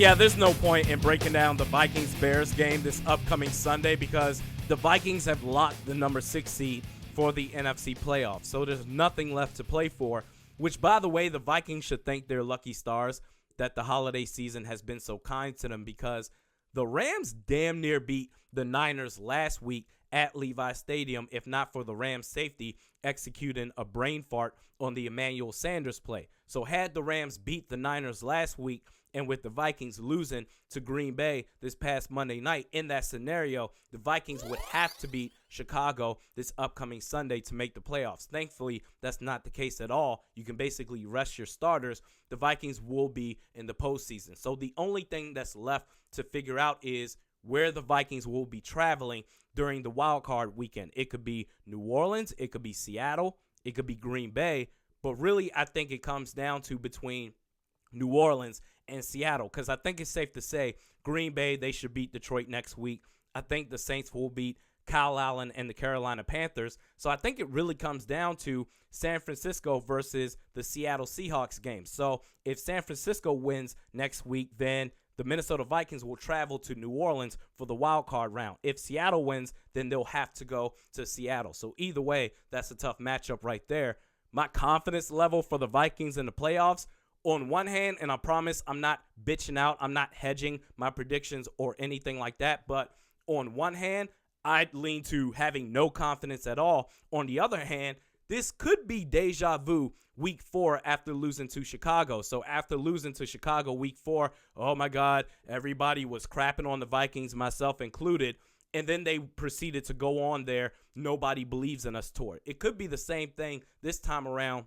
Yeah, there's no point in breaking down the Vikings-Bears game this upcoming Sunday because the Vikings have locked the number 6 seed for the NFC playoffs. So there's nothing left to play for, which, by the way, the Vikings should thank their lucky stars that the holiday season has been so kind to them because the Rams damn near beat the Niners last week at Levi Stadium, if not for the Rams safety executing a brain fart on the Emmanuel Sanders play. So had the Rams beat the Niners last week, and with the Vikings losing to Green Bay this past Monday night, in that scenario, the Vikings would have to beat Chicago this upcoming Sunday to make the playoffs. Thankfully, that's not the case at all. You can basically rest your starters. The Vikings will be in the postseason. So the only thing that's left to figure out is where the Vikings will be traveling during the wild card weekend. It could be New Orleans, it could be Seattle, it could be Green Bay, but really I think it comes down to between New Orleans and Seattle, because I think it's safe to say Green Bay, they should beat Detroit next week. I think the Saints will beat Kyle Allen and the Carolina Panthers. So I think it really comes down to San Francisco versus the Seattle Seahawks game. So if San Francisco wins next week, then the Minnesota Vikings will travel to New Orleans for the wild card round. If Seattle wins, then they'll have to go to Seattle. So either way, that's a tough matchup right there. My confidence level for the Vikings in the playoffs, on one hand, and I promise I'm not bitching out, I'm not hedging my predictions or anything like that, but on one hand, I'd lean to having no confidence at all. On the other hand, this could be deja vu week 4 after losing to Chicago. So after losing to Chicago week 4, oh my God, everybody was crapping on the Vikings, myself included, and then they proceeded to go on their nobody believes in us tour. It could be the same thing this time around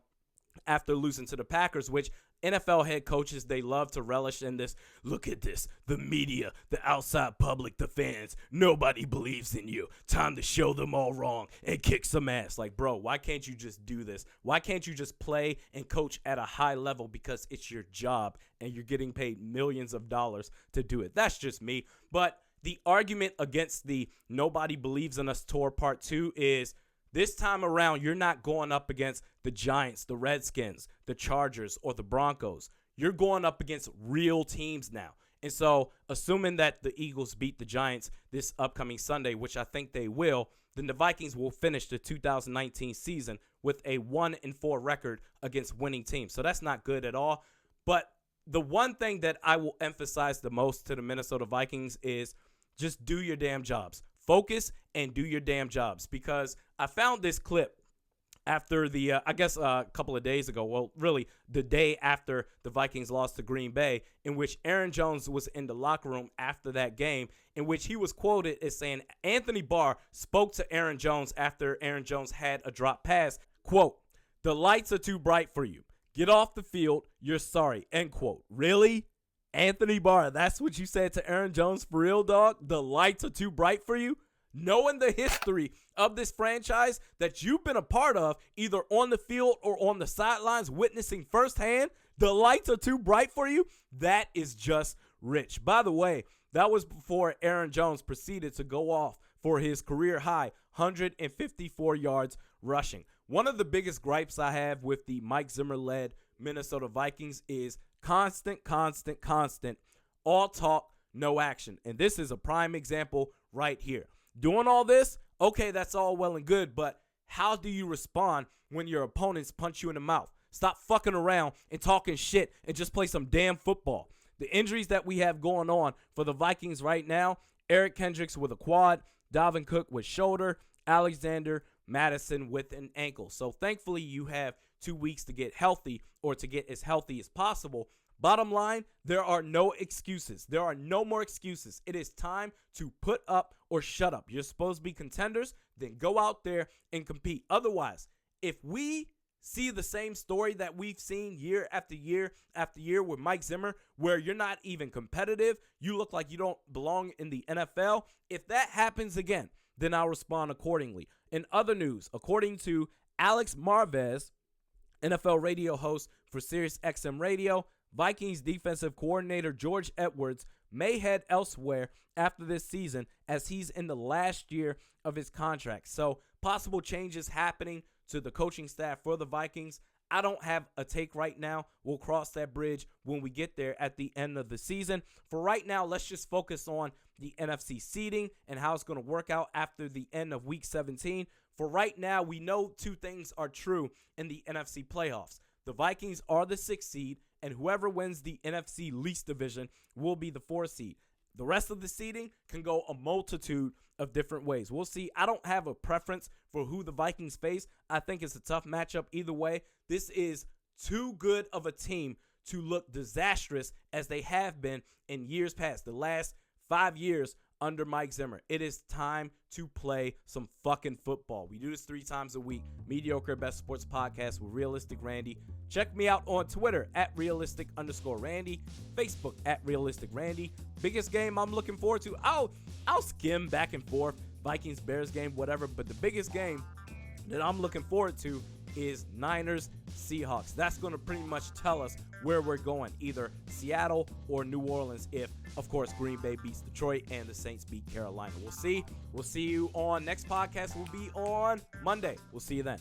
after losing to the Packers, which NFL head coaches, they love to relish in this. Look at this. The media, the outside public, the fans, nobody believes in you. Time to show them all wrong and kick some ass. Like, bro, why can't you just do this? Why can't you just play and coach at a high level because it's your job and you're getting paid millions of dollars to do it? That's just me. But the argument against the nobody believes in us tour part 2 is this time around, you're not going up against the Giants, the Redskins, the Chargers, or the Broncos. You're going up against real teams now. And so, assuming that the Eagles beat the Giants this upcoming Sunday, which I think they will, then the Vikings will finish the 2019 season with a 1-4 record against winning teams. So that's not good at all. But the one thing that I will emphasize the most to the Minnesota Vikings is just do your damn jobs. Focus and do your damn jobs, because I found this clip after the, a couple of days ago, well, really the day after the Vikings lost to Green Bay, in which Aaron Jones was in the locker room after that game, in which he was quoted as saying Anthony Barr spoke to Aaron Jones after Aaron Jones had a drop pass, quote, "The lights are too bright for you. Get off the field. You're sorry," end quote. Really? Anthony Barr, that's what you said to Aaron Jones for real, dog? The lights are too bright for you? Knowing the history of this franchise that you've been a part of, either on the field or on the sidelines, witnessing firsthand, the lights are too bright for you? That is just rich. By the way, that was before Aaron Jones proceeded to go off for his career high 154 yards rushing. One of the biggest gripes I have with the Mike Zimmer-led Minnesota Vikings is constant, all talk, no action. And this is a prime example right here. Doing all this, okay, that's all well and good, but how do you respond when your opponents punch you in the mouth? Stop fucking around and talking shit and just play some damn football. The injuries that we have going on for the Vikings right now, Eric Kendricks with a quad, Dalvin Cook with shoulder, Alexander Madison with an ankle. So thankfully you have 2 weeks to get healthy, or to get as healthy as possible. Bottom line, there are no excuses. There are no more excuses. It is time to put up or shut up. You're supposed to be contenders, then go out there and compete. Otherwise, if we see the same story that we've seen year after year after year with Mike Zimmer, where you're not even competitive, you look like you don't belong in the NFL, if that happens again, then I'll respond accordingly. In other news, according to Alex Marvez, NFL radio host for SiriusXM Radio, Vikings defensive coordinator George Edwards may head elsewhere after this season as he's in the last year of his contract. So possible changes happening to the coaching staff for the Vikings. I don't have a take right now. We'll cross that bridge when we get there at the end of the season. For right now, let's just focus on the NFC seeding and how it's going to work out after the end of Week 17. For right now, we know two things are true in the NFC playoffs. The Vikings are the 6th seed, and whoever wins the NFC least division will be the 4th seed. The rest of the seeding can go a multitude of different ways. We'll see. I don't have a preference for who the Vikings face. I think it's a tough matchup either way. This is too good of a team to look disastrous as they have been in years past, the last 5 years under Mike Zimmer. It is time to play some fucking football. We do this 3 times a week. Mediocre at Best Sports Podcast with Realistic Randy. Check me out on Twitter at realistic_Randy, Facebook at Realistic Randy. Biggest game I'm looking forward to. I'll skim back and forth. Vikings, Bears game, whatever. But the biggest game that I'm looking forward to is Niners, Seahawks. That's going to pretty much tell us where we're going, either Seattle or New Orleans if, of course, Green Bay beats Detroit and the Saints beat Carolina. We'll see. We'll see you on next podcast. Will be on Monday. We'll see you then.